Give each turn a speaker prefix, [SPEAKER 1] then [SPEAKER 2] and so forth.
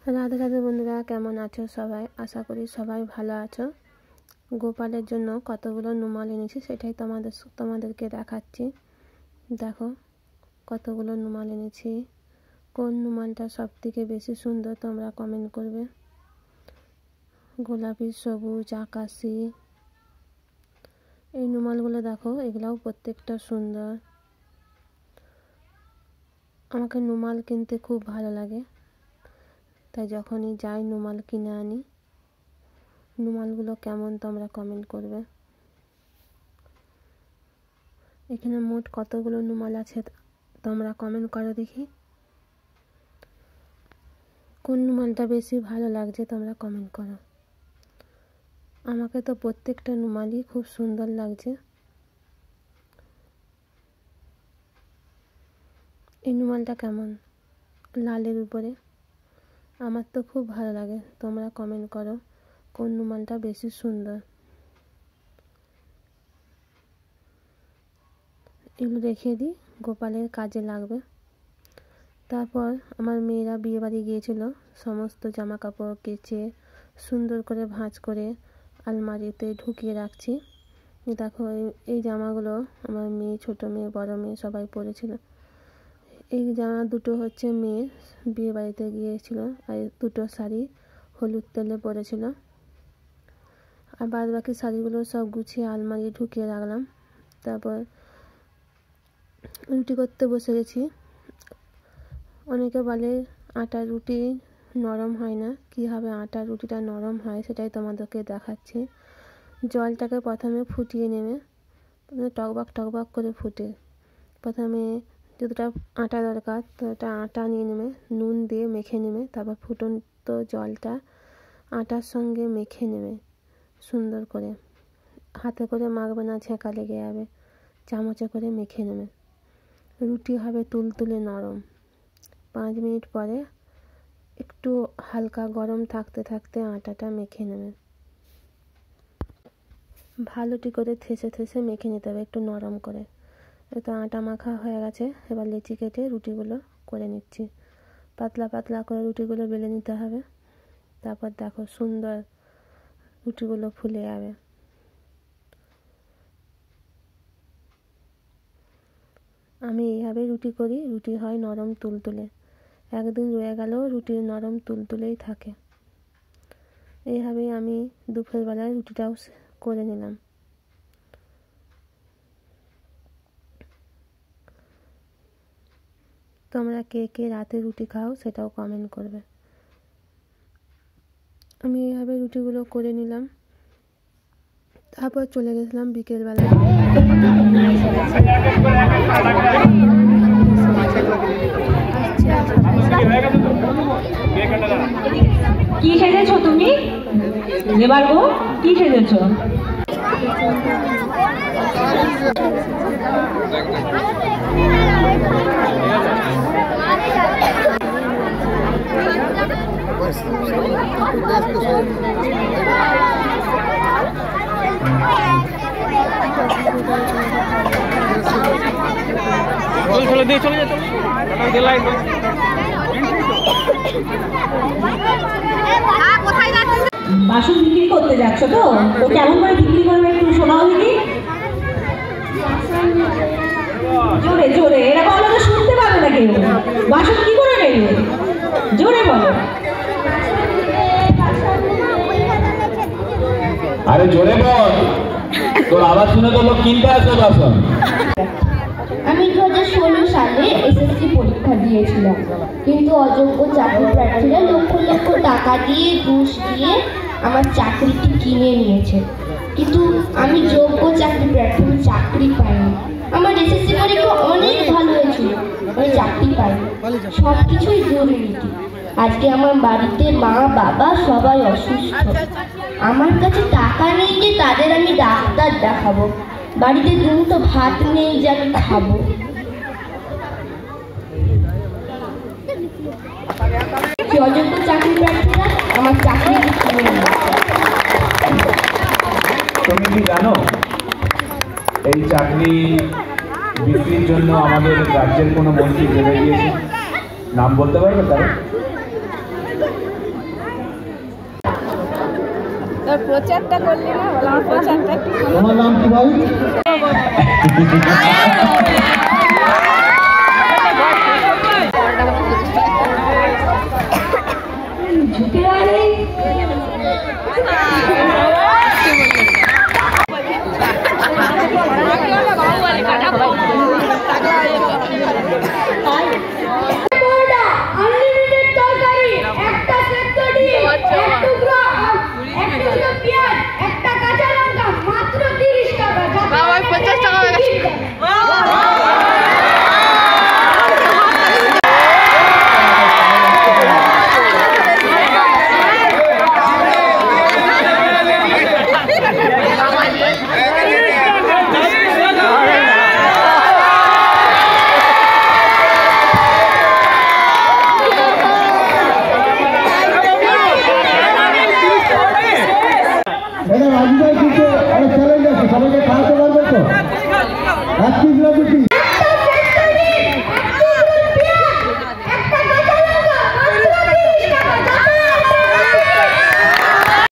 [SPEAKER 1] রাধে রাধে বন্ধুরা, কেমন আছো সবাই? আশা করি সবাই ভালো আছো। গোপালের জন্য কতগুলো নুমাল এনেছি সেটাই তোমাদেরকে দেখাচ্ছি। দেখো কতগুলো নুমাল এনেছি। কোন নুমালটা সব থেকে বেশি সুন্দর তোমরা কমেন্ট করবে। গোলাপি, সবুজ, আকাশি, এই নুমালগুলো দেখো, এগুলাও প্রত্যেকটা সুন্দর। আমাকে নুমাল কিনতে খুব ভালো লাগে, তাই যখনই যাই নুমাল কিনে আনি। নুমালগুলো কেমন তোমরা কমেন্ট করবে। এখানে মোট কতগুলো নুমাল আছে তোমরা কমেন্ট করো দেখি। কোন নুমালটা বেশি ভালো লাগছে তোমরা কমেন্ট করো। আমাকে তো প্রত্যেকটা নুমালই খুব সুন্দর লাগছে। এই নুমালটা কেমন লালের উপরে, আমার তো খুব ভালো লাগে। তোমরা কমেন্ট করো কোন নুমালটা বেশি সুন্দর। এগুলো রেখে দিই, গোপালের কাজে লাগবে। তারপর আমার মেয়েরা বিয়ে বাড়ি গিয়েছিল, সমস্ত জামা কাপড় কেচে সুন্দর করে ভাঁজ করে আলমারিতে ঢুকিয়ে রাখছি। দেখো এই জামাগুলো আমার মেয়ে, ছোট মেয়ে, বড় মেয়ে সবাই পরেছিল। এই জামা দুটো হচ্ছে মেয়ে বিয়ে বাড়িতে গিয়েছিল, আর দুটো শাড়ি হলুদ তেলে পরেছিল। আর বাদ বাকি শাড়িগুলো সব গুছিয়ে আলমারি ঢুকিয়ে রাখলাম। তারপর রুটি করতে বসে গেছি। অনেকে বলে আটার রুটি নরম হয় না, কীভাবে আটার রুটিটা নরম হয় সেটাই তোমাদেরকে দেখাচ্ছি। জলটাকে প্রথমে ফুটিয়ে নেবে, টকবক টকবক করে ফুটে। প্রথমে যতটা আটা দরকার ততটা আটা নিয়ে নেবে, নুন দিয়ে মেখে নেবে। তারপর ফুটন্ত জলটা আটার সঙ্গে মেখে নেবে সুন্দর করে। হাতে করে মাখবে না, ছেঁকা লেগে যাবে। চামচে করে মেখে নেবে। রুটি হবে তুলতুলে নরম। 5 মিনিট পরে একটু হালকা গরম থাকতে থাকতে আটাটা মেখে নেবে। ভালোটি করে থেসে থেসে মেখে নিতে হবে একটু নরম করে। তো আটা মাখা হয়ে গেছে, এবার লেচি কেটে রুটিগুলো করে নিচ্ছি। পাতলা পাতলা করে রুটিগুলো বেলে নিতে হবে। তারপর দেখো সুন্দর রুটিগুলো ফুলে যাবে। আমি এইভাবেই রুটি করি, রুটি হয় নরম তুলতুলে। একদিন রয়ে গেলেও রুটি নরম তুলতুলেই থাকে। এইভাবেই আমি দুপুরবেলায় রুটিটাও করে নিলাম। তোমরা কে কে রাতে রুটি খাও সেটাও কমেন্ট করবে। আমি এইভাবে রুটিগুলো করে নিলাম। তারপর চলে গেছিলাম বিকেলবেলা।
[SPEAKER 2] কি সেজেছো তুমি? এবার গো কি সেজেছো? বাসন বিক্রি করতে যাচ্ছ তো? তো কেমন করে বিক্রি করবে একটু শোনাও দেখি। জোরে জোরে, এরা বলো তো শুনতে পাবে না কেউ। বাসন কি করে নেবে? জোরে বলো।
[SPEAKER 3] আরে জোরে বল, তোর আওয়াজ শুনে তো লোক কিনতে আসবে বাসন।
[SPEAKER 4] আমি 2016 সালে এসএসসি পরীক্ষা দিয়েছিলাম, কিন্তু অযোগ্য চাকরি প্রার্থীরা লক্ষ লক্ষ টাকা দিয়ে ঘুষ দিয়ে আমার চাকরিটি কিনে নিয়েছে। কিন্তু আমি যোগ্য চাকরি প্রার্থী, চাকরি পাইনি। আমার এসএসসি পরীক্ষা অনেক ভালো হয়েছিল, আমি চাকরি পাইনি। সব কিছুই দুর্নীতি। আজকে আমার বাড়িতে মা বাবা সবাই অসুস্থ। আমার কাছে টাকা নেই যে তাদের আমি ডাক্তার দেখাবো। বাড়িতে দুটো ভাত নেই যে আমি খাবো। অযোগ্য চাকরি প্রার্থীরা আমার চাকরি কিনে নেয়।
[SPEAKER 3] তুমি কি জানো এই চাকরি বিক্রির জন্য আমাদের রাজ্যের কোনো মন্ত্রী ভেবে গিয়েছে? নাম বলতে পারবে তারা?
[SPEAKER 1] তোর প্রচারটা করলি না, বলে আমার প্রচারটা একটু শোনো।
[SPEAKER 5] তোমার নাম কি ভাই?
[SPEAKER 4] আনলিমিটেড তরকারি, একটা সেদ্ধ ডিম, এক টুকরো পেঁয়াজ, একটা কাঁচা লঙ্কা, মাত্র 30 টাকা। বাবা 50 টাকা হয়ে গেছে।
[SPEAKER 5] এটা রাজুভাই কিন্তু চ্যালেঞ্জ আছে, সবাইকে খাওয়াতে পারবে তো? 1 পিস না 2 পিস?